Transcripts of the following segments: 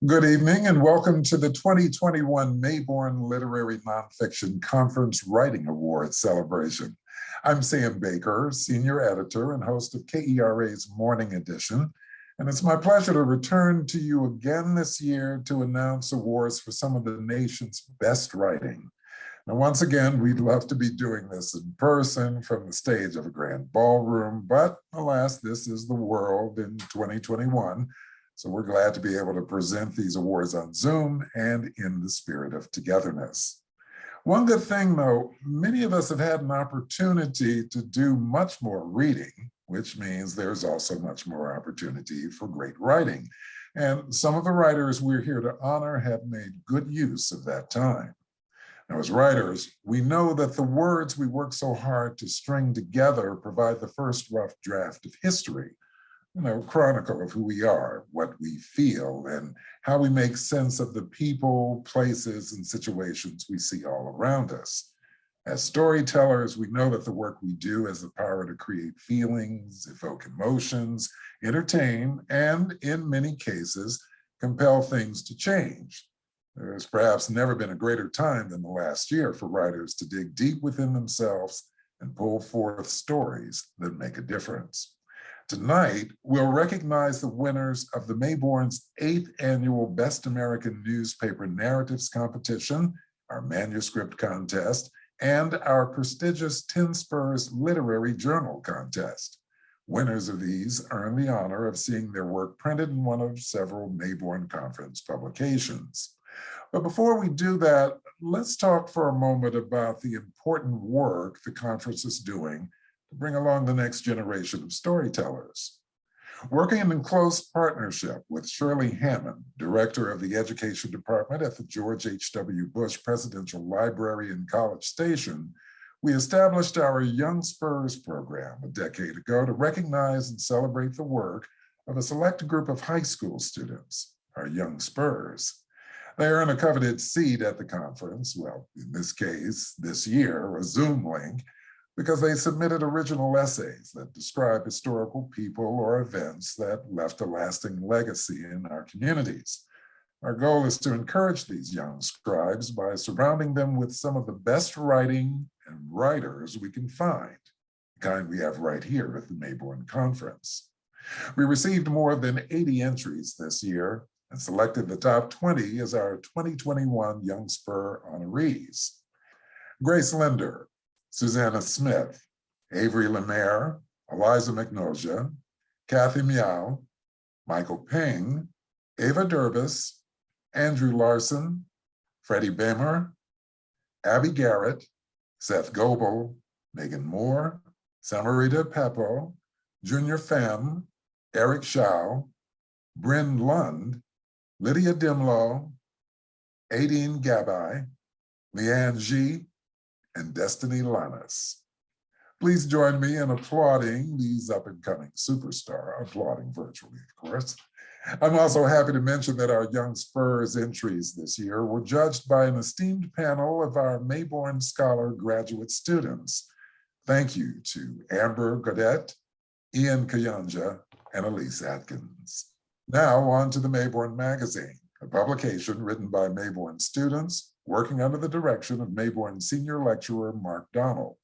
Good evening and welcome to the 2021 Mayborn Literary Nonfiction Conference Writing Awards celebration. I'm Sam Baker, Senior Editor and host of KERA's Morning Edition, and it's my pleasure to return to you again this year to announce awards for some of the nation's best writing. Now, once again, we'd love to be doing this in person from the stage of a grand ballroom, but alas, this is the world in 2021. So we're glad to be able to present these awards on Zoom and in the spirit of togetherness. One good thing, though, many of us have had an opportunity to do much more reading, which means there's also much more opportunity for great writing. And some of the writers we're here to honor have made good use of that time. Now, as writers, we know that the words we work so hard to string together provide the first rough draft of history, chronicle of who we are, what we feel, and how we make sense of the people, places, and situations we see all around us. As storytellers, we know that the work we do has the power to create feelings, evoke emotions, entertain, and in many cases, compel things to change. There has perhaps never been a greater time than the last year for writers to dig deep within themselves and pull forth stories that make a difference. Tonight, we'll recognize the winners of the Mayborn's 8th annual Best American Newspaper Narratives Competition, our manuscript contest, and our prestigious 10 Spurs Literary Journal Contest. Winners of these earn the honor of seeing their work printed in one of several Mayborn Conference publications. But before we do that, let's talk for a moment about the important work the conference is doing to bring along the next generation of storytellers. Working in close partnership with Shirley Hammond, Director of the Education Department at the George H.W. Bush Presidential Library in College Station, we established our Young Spurs program a decade ago to recognize and celebrate the work of a select group of high school students, our Young Spurs. They earn a coveted seat at the conference, well, in this case, this year, a Zoom link, because they submitted original essays that describe historical people or events that left a lasting legacy in our communities. Our goal is to encourage these young scribes by surrounding them with some of the best writing and writers we can find, the kind we have right here at the Mayborn Conference. We received more than 80 entries this year and selected the top 20 as our 2021 Young Spur honorees. Grace Linder, Susanna Smith, Avery Lemaire, Eliza McNoja, Kathy Miao, Michael Ping, Ava Durbis, Andrew Larson, Freddie Bemer, Abby Garrett, Seth Goebel, Megan Moore, Samarita Pepo, Junior Pham, Eric Shao, Bryn Lund, Lydia Dimlow, Aideen Gabai, Leanne G., and Destiny Lannis. Please join me in applauding these up-and-coming superstars, applauding virtually, of course. I'm also happy to mention that our Young Spurs entries this year were judged by an esteemed panel of our Mayborn Scholar graduate students. Thank you to Amber Godet, Ian Kayanja, and Elise Atkins. Now on to the Mayborn Magazine, a publication written by Mayborn students working under the direction of Mayborn Senior Lecturer Mark Donald.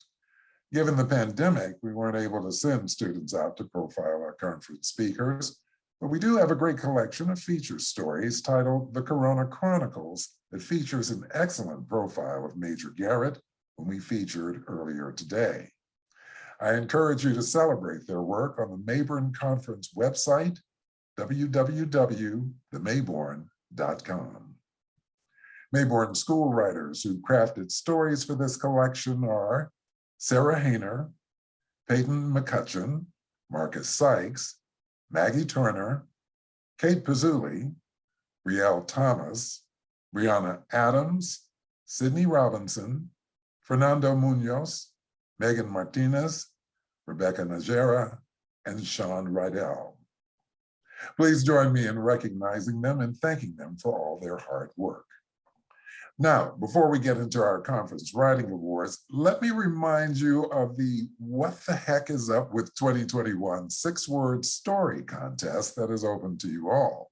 Given the pandemic, we weren't able to send students out to profile our conference speakers, but we do have a great collection of feature stories titled The Corona Chronicles that features an excellent profile of Major Garrett, whom we featured earlier today. I encourage you to celebrate their work on the Mayborn Conference website, www.themayborn.com. Mayborn school writers who crafted stories for this collection are Sarah Hayner, Peyton McCutcheon, Marcus Sykes, Maggie Turner, Kate Pizzulli, Riel Thomas, Brianna Adams, Sydney Robinson, Fernando Munoz, Megan Martinez, Rebecca Najera, and Sean Rydell. Please join me in recognizing them and thanking them for all their hard work. Now, before we get into our conference writing awards, let me remind you of the What the Heck is Up with 2021 6-word story contest that is open to you all.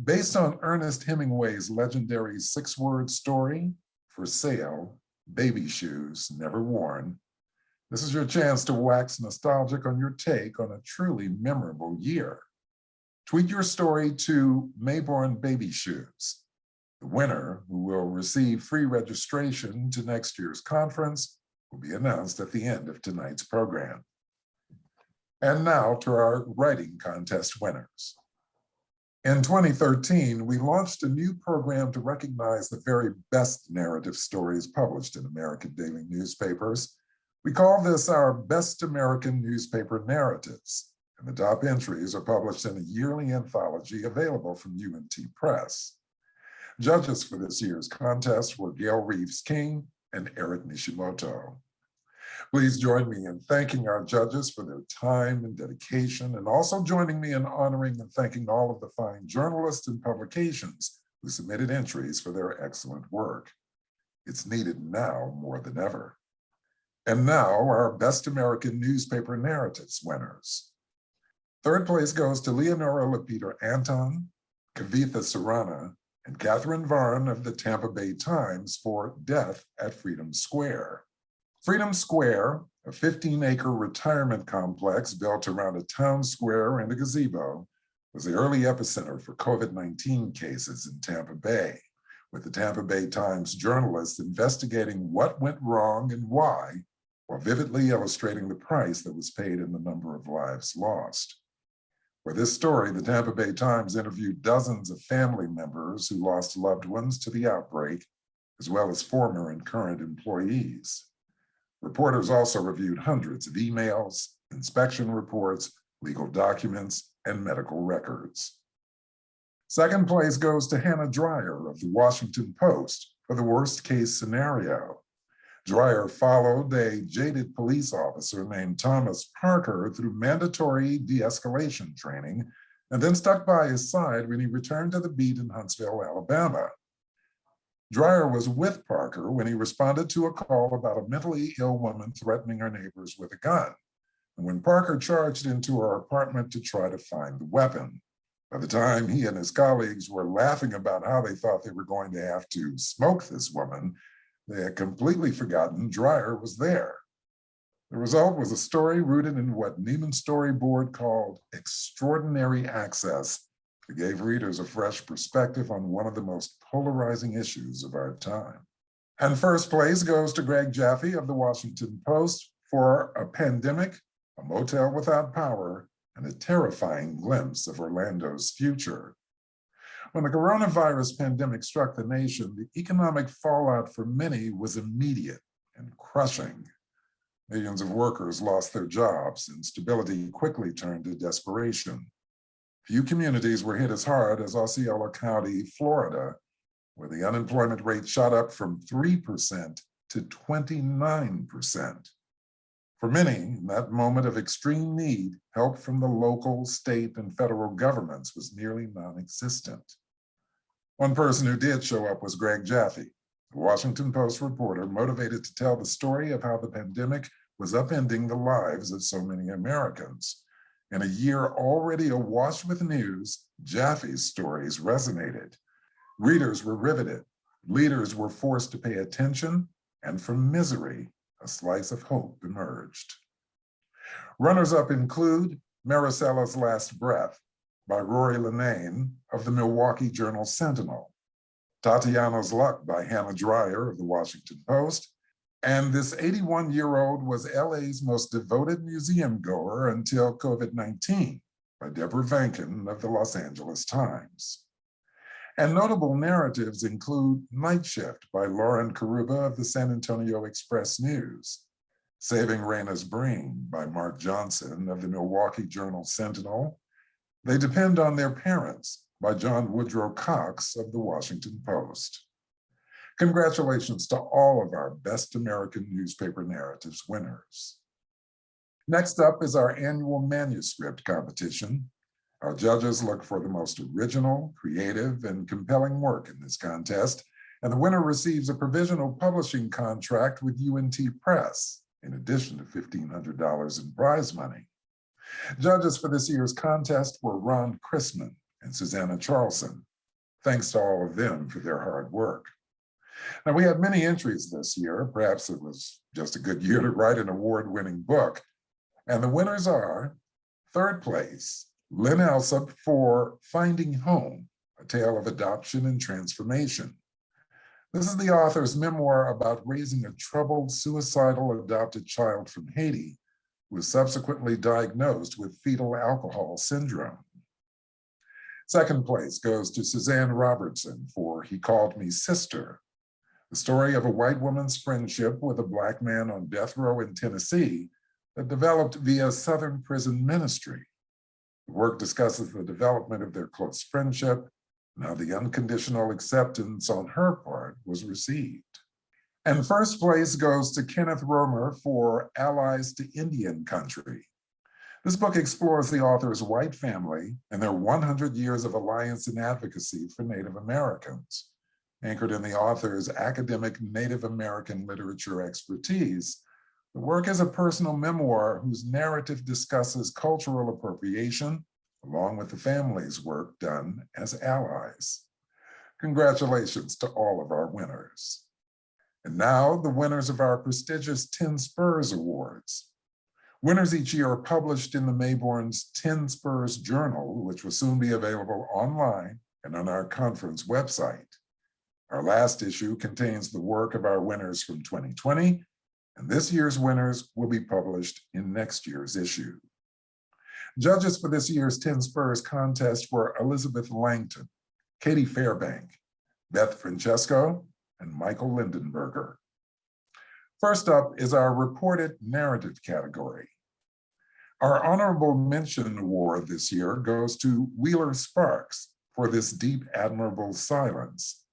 Based on Ernest Hemingway's legendary six-word story, For Sale, Baby Shoes Never Worn, this is your chance to wax nostalgic on your take on a truly memorable year. Tweet your story to Mayborn Baby Shoes. The winner, who will receive free registration to next year's conference, will be announced at the end of tonight's program. And now to our writing contest winners. In 2013, we launched a new program to recognize the very best narrative stories published in American daily newspapers. We call this our Best American Newspaper Narratives, and the top entries are published in a yearly anthology available from UNT Press. Judges for this year's contest were Gail Reeves-King and Eric Nishimoto. Please join me in thanking our judges for their time and dedication, and also joining me in honoring and thanking all of the fine journalists and publications who submitted entries for their excellent work. It's needed now more than ever. And now our Best American Newspaper Narratives winners. Third place goes to Leonora Lapita Anton, Kavitha Sarana, and Catherine Varn of the Tampa Bay Times for Death at Freedom Square. Freedom Square, a 15-acre retirement complex built around a town square and a gazebo, was the early epicenter for COVID-19 cases in Tampa Bay, with the Tampa Bay Times journalists investigating what went wrong and why, while vividly illustrating the price that was paid in the number of lives lost. For this story, the Tampa Bay Times interviewed dozens of family members who lost loved ones to the outbreak, as well as former and current employees. Reporters also reviewed hundreds of emails, inspection reports, legal documents, and medical records. Second place goes to Hannah Dreyer of the Washington Post for the worst case scenario. Dreyer followed a jaded police officer named Thomas Parker through mandatory de-escalation training and then stuck by his side when he returned to the beat in Huntsville, Alabama. Dreyer was with Parker when he responded to a call about a mentally ill woman threatening her neighbors with a gun, and when Parker charged into her apartment to try to find the weapon. By the time he and his colleagues were laughing about how they thought they were going to have to smoke this woman, they had completely forgotten Dreyer was there. The result was a story rooted in what Neiman Storyboard called extraordinary access. It gave readers a fresh perspective on one of the most polarizing issues of our time. And first place goes to Greg Jaffe of the Washington Post for A Pandemic, A Motel Without Power, and a terrifying glimpse of Orlando's future. When the coronavirus pandemic struck the nation, the economic fallout for many was immediate and crushing. Millions of workers lost their jobs, and stability quickly turned to desperation. Few communities were hit as hard as Osceola County, Florida, where the unemployment rate shot up from 3% to 29%. For many, in that moment of extreme need, help from the local, state, and federal governments was nearly non-existent. One person who did show up was Greg Jaffe, a Washington Post reporter motivated to tell the story of how the pandemic was upending the lives of so many Americans. In a year already awash with news, Jaffe's stories resonated. Readers were riveted, leaders were forced to pay attention, and from misery, a slice of hope emerged. Runners-up include Maricella's Last Breath by Rory Linnane of the Milwaukee Journal-Sentinel, Tatiana's Luck by Hannah Dreyer of the Washington Post, and this 81-year-old was LA's most devoted museum goer until COVID-19 by Deborah Vankin of the Los Angeles Times. And notable narratives include Night Shift by Lauren Karuba of the San Antonio Express News, Saving Raina's Brain by Mark Johnson of the Milwaukee Journal-Sentinel, They Depend on Their Parents by John Woodrow Cox of the Washington Post. Congratulations to all of our Best American Newspaper Narratives winners. Next up is our annual manuscript competition. Our judges look for the most original, creative, and compelling work in this contest, and the winner receives a provisional publishing contract with UNT Press, in addition to $1,500 in prize money. Judges for this year's contest were Ron Chrisman and Susanna Charlson. Thanks to all of them for their hard work. Now, we had many entries this year. Perhaps it was just a good year to write an award-winning book. And the winners are: third place, Lynn Alsop for Finding Home, A Tale of Adoption and Transformation. This is the author's memoir about raising a troubled, suicidal adopted child from Haiti who was subsequently diagnosed with fetal alcohol syndrome. Second place goes to Suzanne Robertson for He Called Me Sister, the story of a white woman's friendship with a Black man on death row in Tennessee that developed via Southern prison ministry. The work discusses the development of their close friendship and how the unconditional acceptance on her part was received. And first place goes to Kenneth Romer for Allies to Indian Country. This book explores the author's white family and their 100 years of alliance and advocacy for Native Americans. Anchored in the author's academic Native American literature expertise, the work is a personal memoir whose narrative discusses cultural appropriation, along with the family's work done as allies. Congratulations to all of our winners. And now, the winners of our prestigious 10 Spurs Awards. Winners each year are published in the Mayborn's 10 Spurs Journal, which will soon be available online and on our conference website. Our last issue contains the work of our winners from 2020, and this year's winners will be published in next year's issue. Judges for this year's 10 Spurs contest were Elizabeth Langton, Katie Fairbank, Beth Francesco, and Michael Lindenberger. First up is our reported narrative category. Our honorable mention award this year goes to Wheeler Sparks for This Deep Admirable Silence.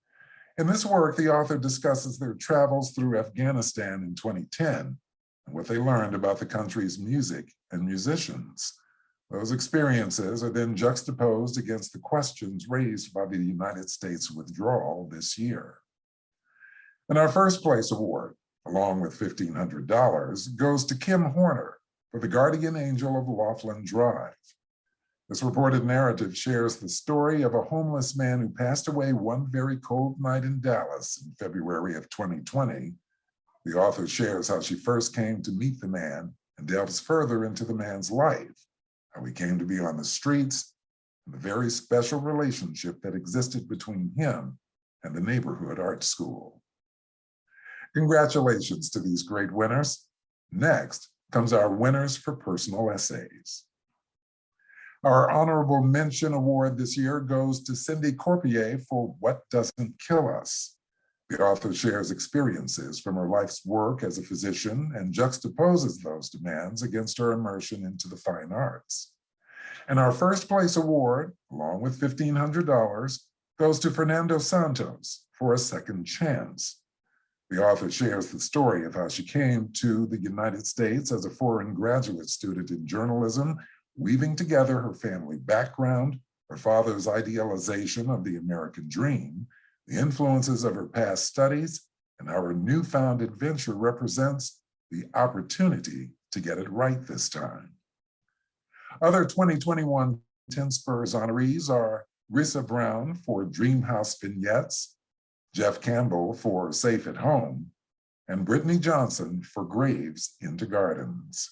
In this work, the author discusses their travels through Afghanistan in 2010 and what they learned about the country's music and musicians. Those experiences are then juxtaposed against the questions raised by the United States withdrawal this year. And our first place award, along with $1,500, goes to Kim Horner for The Guardian Angel of Laughlin Drive. This reported narrative shares the story of a homeless man who passed away one very cold night in Dallas in February of 2020. The author shares how she first came to meet the man and delves further into the man's life, how he came to be on the streets, and the very special relationship that existed between him and the neighborhood art school. Congratulations to these great winners. Next comes our winners for personal essays. Our honorable mention award this year goes to Cindy Corpier for What Doesn't Kill Us. The author shares experiences from her life's work as a physician and juxtaposes those demands against her immersion into the fine arts. And our first place award, along with $1,500, goes to Fernando Santos for A Second Chance. The author shares the story of how she came to the United States as a foreign graduate student in journalism, weaving together her family background, her father's idealization of the American dream, the influences of her past studies, and how her newfound adventure represents the opportunity to get it right this time. Other 2021 10 Spurs honorees are Rissa Brown for Dreamhouse Vignettes, Jeff Campbell for Safe at Home, and Brittany Johnson for Graves into Gardens.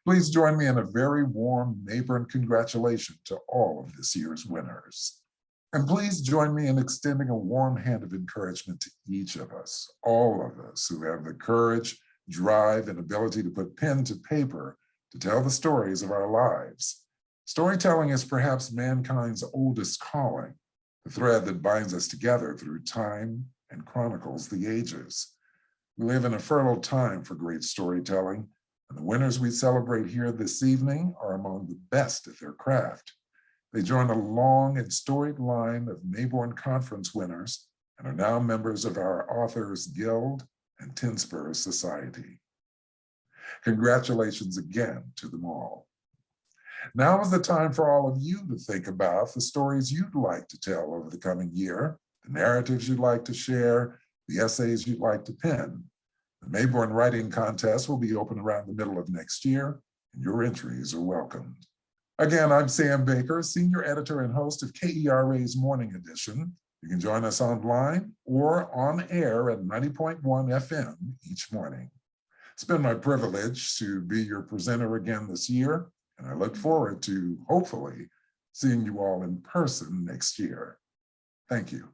Please join me in a very warm Mayborn congratulation to all of this year's winners. And please join me in extending a warm hand of encouragement to each of us, all of us who have the courage, drive, and ability to put pen to paper to tell the stories of our lives. Storytelling is perhaps mankind's oldest calling, the thread that binds us together through time and chronicles the ages. We live in a fertile time for great storytelling, and the winners we celebrate here this evening are among the best at their craft. They join a long and storied line of Mayborn Conference winners and are now members of our Authors Guild and 10 Spurs Society. Congratulations again to them all. Now is the time for all of you to think about the stories you'd like to tell over the coming year, the narratives you'd like to share, the essays you'd like to pen. The Mayborn Writing Contest will be open around the middle of next year, and your entries are welcomed. Again, I'm Sam Baker, Senior Editor and host of KERA's Morning Edition. You can join us online or on air at 90.1 FM each morning. It's been my privilege to be your presenter again this year, and I look forward to hopefully seeing you all in person next year. Thank you.